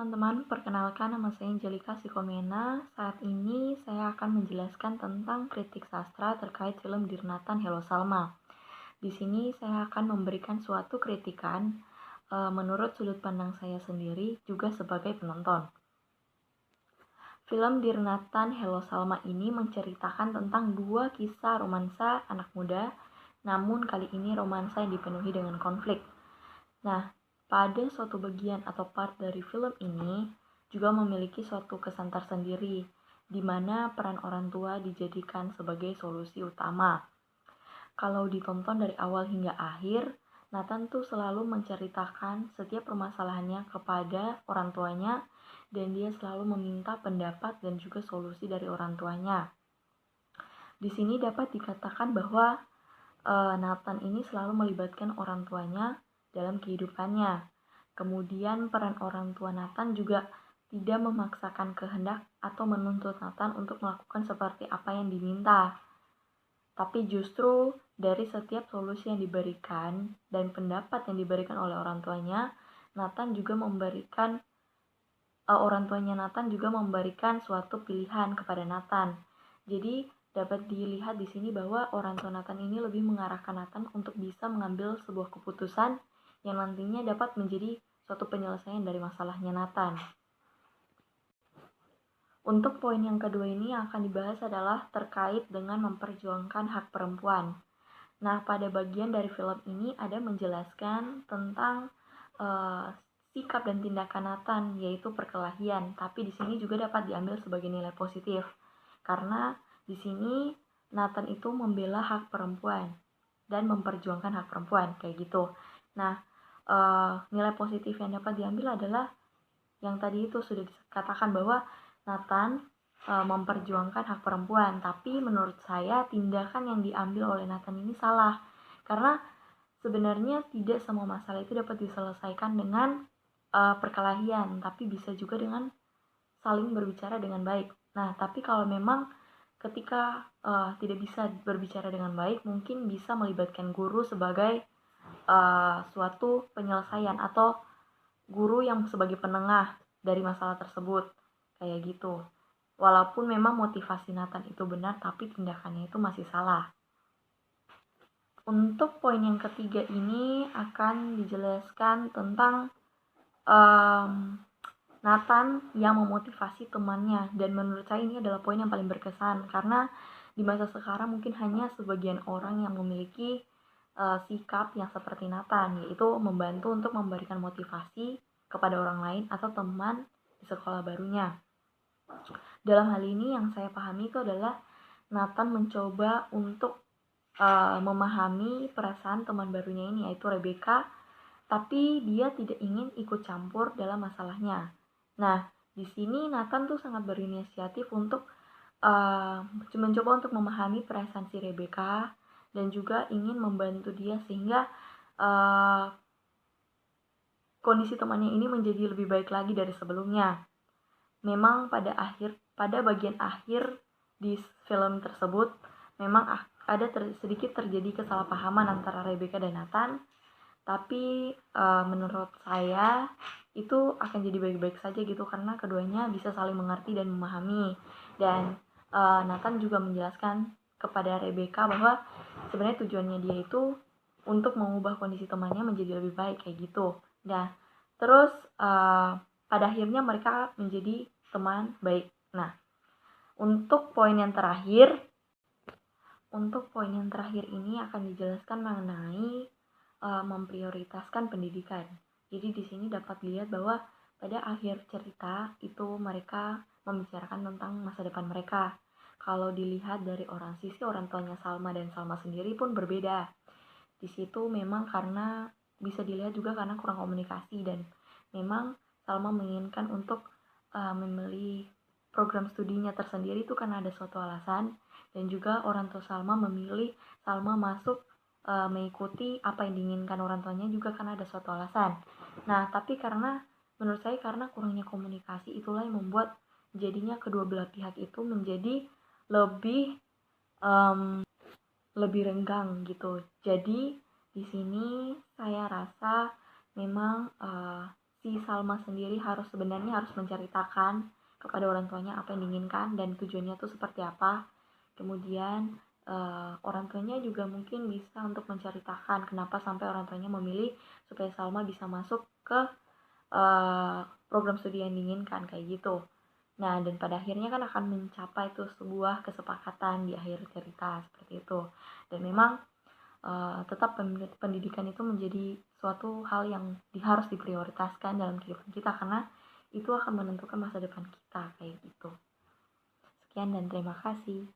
teman-teman, perkenalkan nama saya Angelika Sikomena. Saat ini saya akan menjelaskan tentang kritik sastra terkait film Dirnatan Hello Salma. Di sini saya akan memberikan suatu kritikan menurut sudut pandang saya sendiri juga sebagai penonton. Film Dirnatan Hello Salma ini menceritakan tentang dua kisah romansa anak muda, namun kali ini romansa yang dipenuhi dengan konflik. Nah, pada suatu bagian atau part dari film ini juga memiliki suatu kesan tersendiri, di mana peran orang tua dijadikan sebagai solusi utama. Kalau ditonton dari awal hingga akhir, Nathan tuh selalu menceritakan setiap permasalahannya kepada orang tuanya, dan dia selalu meminta pendapat dan juga solusi dari orang tuanya. Di sini dapat dikatakan bahwa Nathan ini selalu melibatkan orang tuanya dalam kehidupannya. Kemudian peran orang tua Nathan juga tidak memaksakan kehendak atau menuntut Nathan untuk melakukan seperti apa yang diminta. Tapi justru dari setiap solusi yang diberikan dan pendapat yang diberikan oleh orang tuanya, orang tuanya Nathan juga memberikan suatu pilihan kepada Nathan. Jadi dapat dilihat di sini bahwa orang tua Nathan ini lebih mengarahkan Nathan untuk bisa mengambil sebuah keputusan yang nantinya dapat menjadi suatu penyelesaian dari masalahnya Nathan. Untuk poin yang kedua ini yang akan dibahas adalah terkait dengan memperjuangkan hak perempuan. Nah, pada bagian dari film ini ada menjelaskan tentang sikap dan tindakan Nathan, yaitu perkelahian. Tapi di sini juga dapat diambil sebagai nilai positif, karena di sini Nathan itu membela hak perempuan dan memperjuangkan hak perempuan, kayak gitu. Nah, nilai positif yang dapat diambil adalah yang tadi itu sudah dikatakan bahwa Nathan memperjuangkan hak perempuan, tapi menurut saya tindakan yang diambil oleh Nathan ini salah, karena sebenarnya tidak semua masalah itu dapat diselesaikan dengan perkelahian, tapi bisa juga dengan saling berbicara dengan baik. Nah, tapi kalau memang ketika tidak bisa berbicara dengan baik, mungkin bisa melibatkan guru sebagai suatu penyelesaian atau guru yang sebagai penengah dari masalah tersebut, kayak gitu. Walaupun memang motivasi Nathan itu benar, tapi tindakannya itu masih salah. Untuk poin yang ketiga ini akan dijelaskan tentang Nathan yang memotivasi temannya, dan menurut saya ini adalah poin yang paling berkesan, karena di masa sekarang mungkin hanya sebagian orang yang memiliki sikap yang seperti Nathan, yaitu membantu untuk memberikan motivasi kepada orang lain atau teman di sekolah barunya. Dalam hal ini yang saya pahami itu adalah Nathan mencoba untuk memahami perasaan teman barunya ini, yaitu Rebecca, tapi dia tidak ingin ikut campur dalam masalahnya. Nah, di sini Nathan tuh sangat berinisiatif untuk mencoba untuk memahami perasaan si Rebecca dan juga ingin membantu dia sehingga kondisi temannya ini menjadi lebih baik lagi dari sebelumnya. Memang pada bagian akhir di film tersebut memang ada sedikit terjadi kesalahpahaman antara Rebecca dan Nathan, tapi menurut saya itu akan jadi baik-baik saja gitu, karena keduanya bisa saling mengerti dan memahami. Dan Nathan juga menjelaskan kepada Rebecca bahwa sebenarnya tujuannya dia itu untuk mengubah kondisi temannya menjadi lebih baik, kayak gitu. Nah, terus pada akhirnya mereka menjadi teman baik. Nah, untuk poin yang terakhir ini akan dijelaskan mengenai memprioritaskan pendidikan. Jadi di sini dapat dilihat bahwa pada akhir cerita itu mereka membicarakan tentang masa depan mereka. Kalau dilihat dari sisi orang tuanya Salma dan Salma sendiri pun berbeda. Di situ memang karena bisa dilihat juga karena kurang komunikasi, dan memang Salma menginginkan untuk memilih program studinya tersendiri itu karena ada suatu alasan, dan juga orang tua Salma memilih Salma masuk mengikuti apa yang diinginkan orang tuanya juga karena ada suatu alasan. Nah, tapi menurut saya karena kurangnya komunikasi itulah yang membuat jadinya kedua belah pihak itu menjadi lebih renggang gitu. Jadi di sini saya rasa memang si Salma sendiri sebenarnya harus menceritakan kepada orang tuanya apa yang diinginkan dan tujuannya tuh seperti apa. Kemudian orang tuanya juga mungkin bisa untuk menceritakan kenapa sampai orang tuanya memilih supaya Salma bisa masuk ke program studi yang diinginkan kayak gitu. Nah, dan pada akhirnya kan akan mencapai tuh sebuah kesepakatan di akhir cerita seperti itu. Dan memang tetap pendidikan itu menjadi suatu hal yang harus diprioritaskan dalam kehidupan kita karena itu akan menentukan masa depan kita kayak gitu. Sekian dan terima kasih.